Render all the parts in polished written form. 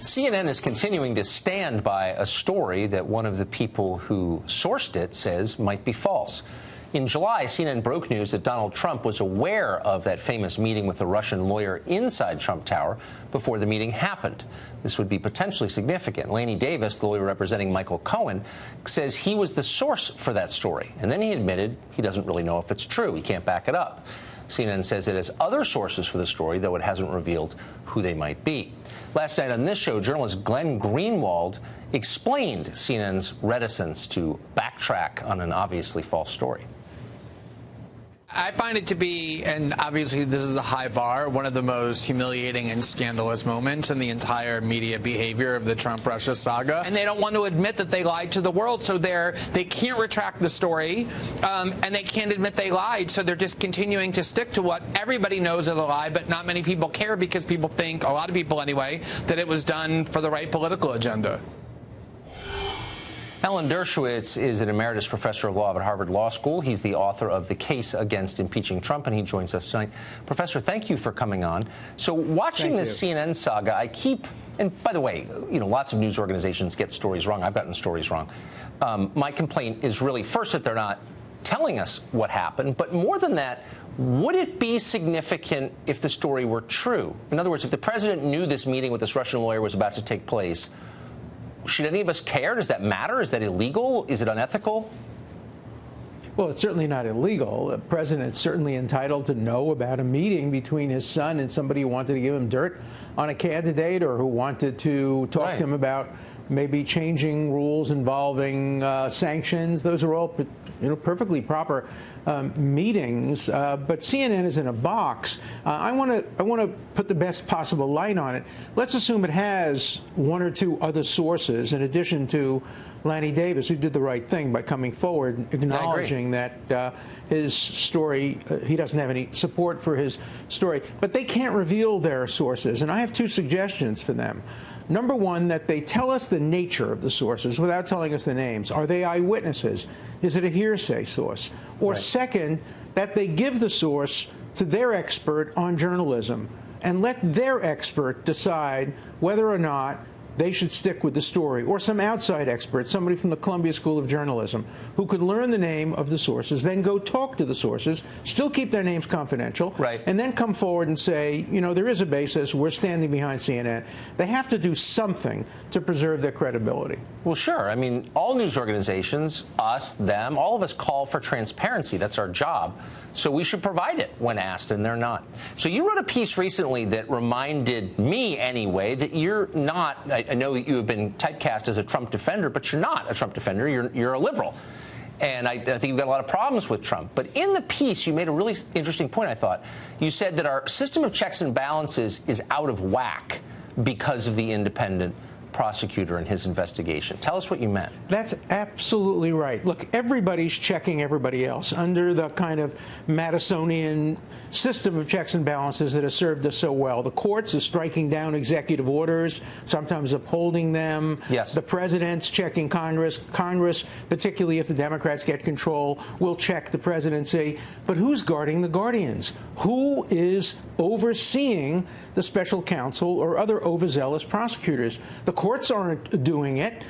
CNN is continuing to stand by a story that one of the people who sourced it says might be false. In July, CNN broke news that Donald Trump was aware of that famous meeting with the Russian lawyer inside Trump Tower before the meeting happened. This would be potentially significant. Lanny Davis, the lawyer representing Michael Cohen, says he was the source for that story. And then he admitted he doesn't really know if it's true. He can't back it up. CNN says it has other sources for the story, though it hasn't revealed who they might be. Last night on this show, journalist Glenn Greenwald explained CNN's reticence to backtrack on an obviously false story. I find it to be, and obviously this is a high bar, one of the most humiliating and scandalous moments in the entire media behavior of the Trump-Russia saga. And they don't want to admit that they lied to the world, so they can't retract the story, and they can't admit they lied, so they're just continuing to stick to what everybody knows is a lie, but not many people care because people think, a lot of people anyway, that it was done for the right political agenda. Alan Dershowitz is an emeritus professor of law at Harvard Law School. He's the author of The Case Against Impeaching Trump, and he joins us tonight. Professor, thank you for coming on. So watching this CNN saga, and by the way, lots of news organizations get stories wrong. I've gotten stories wrong. My complaint is really, first, that they're not telling us what happened, but more than that, would it be significant if the story were true? In other words, if the president knew this meeting with this Russian lawyer was about to take place, should any of us care? Does that matter? Is that illegal? Is it unethical? Well, it's certainly not illegal. The president's certainly entitled to know about a meeting between his son and somebody who wanted to give him dirt on a candidate or who wanted to talk to him about maybe changing rules involving sanctions. Those are all perfectly proper meetings. But CNN is in a box. I want to put the best possible light on it. Let's assume it has one or two other sources in addition to Lanny Davis, who did the right thing by coming forward and acknowledging that his story, he doesn't have any support for his story. But they can't reveal their sources. And I have two suggestions for them. Number one, that they tell us the nature of the sources without telling us the names. Are they eyewitnesses? Is it a hearsay source? Or second, that they give the source to their expert on journalism and let their expert decide whether or not they should stick with the story, or some outside expert, somebody from the Columbia School of Journalism, who could learn the name of the sources, then go talk to the sources, still keep their names confidential, and then come forward and say, there is a basis, we're standing behind CNN. They have to do something to preserve their credibility. Well, sure. I mean, all news organizations, us, them, all of us call for transparency. That's our job. So we should provide it when asked, and they're not. So you wrote a piece recently that reminded me, anyway, that you're not, I know that you have been typecast as a Trump defender, but you're not a Trump defender. You're a liberal. And I think you've got a lot of problems with Trump. But in the piece, you made a really interesting point, I thought. You said that our system of checks and balances is out of whack because of the independent prosecutor and his investigation. Tell us what you meant. That's absolutely right. Look, everybody's checking everybody else under the kind of Madisonian system of checks and balances that has served us so well. The courts are striking down executive orders, sometimes upholding them. Yes. The president's checking Congress. Congress, particularly if the Democrats get control, will check the presidency. But who's guarding the guardians? Who is overseeing the special counsel or other overzealous prosecutors? The courts aren't doing it.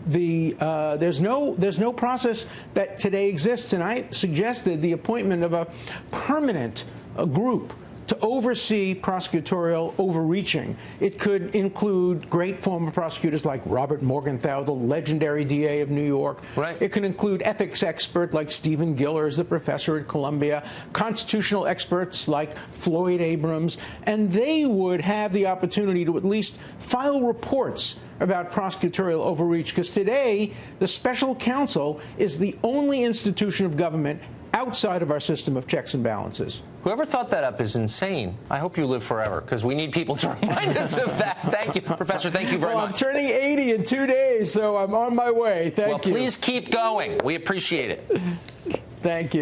There's no process that today exists, and I suggested the appointment of a permanent group to oversee prosecutorial overreaching. It could include great former prosecutors like Robert Morgenthau, the legendary DA of New York. It could include ethics experts like Stephen Gillers, the professor at Columbia, constitutional experts like Floyd Abrams, and they would have the opportunity to at least file reports about prosecutorial overreach, because today the special counsel is the only institution of government outside of our system of checks and balances. Whoever thought that up is insane. I hope you live forever, because we need people to remind us of that. Thank you, Professor. Thank you very much. I'm turning 80 in 2 days, so I'm on my way. Thank you. Well, please keep going. We appreciate it. Thank you.